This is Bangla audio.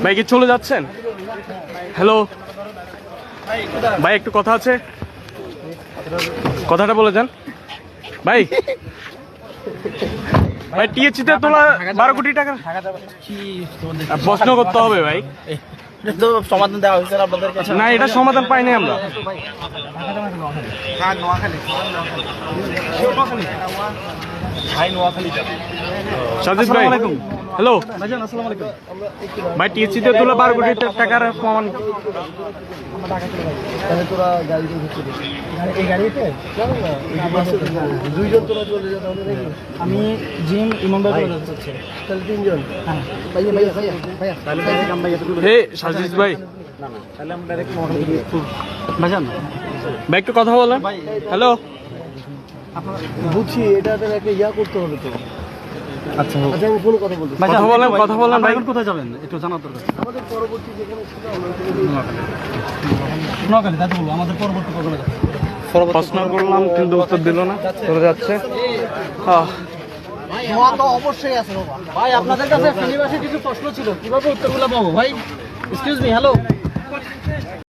ভাই কি চলে যাচ্ছেন? হ্যালো ভাই, একটু কথা আছে, কথাটা বলে যান ভাই। ভাই টিএসসিতে তোলা 12 কোটি টাকা প্রশ্ন করতে হবে ভাই। সমাধান দেওয়া হয়েছে আপনাদের কাছে? না, এটা সমাধান পাইনি আমরা। সাজিদ ভাই, হ্যালো ভাই, টিএসসিতে তোলা 12 কোটি টাকার প্রমাণ। আমি জিম ইমাম ভাই চলে যাচ্ছে, তাহলে 3 জন। হে সাজিদ ভাই, ভাই একটু কথা বলেন। হ্যালো, বুঝছি, এটা একটা ইয়া করতে হবে তো। আচ্ছা আচ্ছা, আমি কোনো কথা বলতে কথা বলেন ভাই। কোথায় যাবেন একটু জানার দরকার। আমাদের পরবর্তী যেখানে নোয়াখালী, তাই তো বলবো, আমাদের পরবর্তী প্রোগ্রামে প্রশ্ন করলাম কিন্তু উত্তর দিল না, চলে যাচ্ছে। অবশ্যই আছে ভাই, আপনাদের কাছে ফেনীবাসীর কিছু প্রশ্ন ছিল, কিভাবে উত্তরগুলো পাবো ভাই? Excuse me, hello.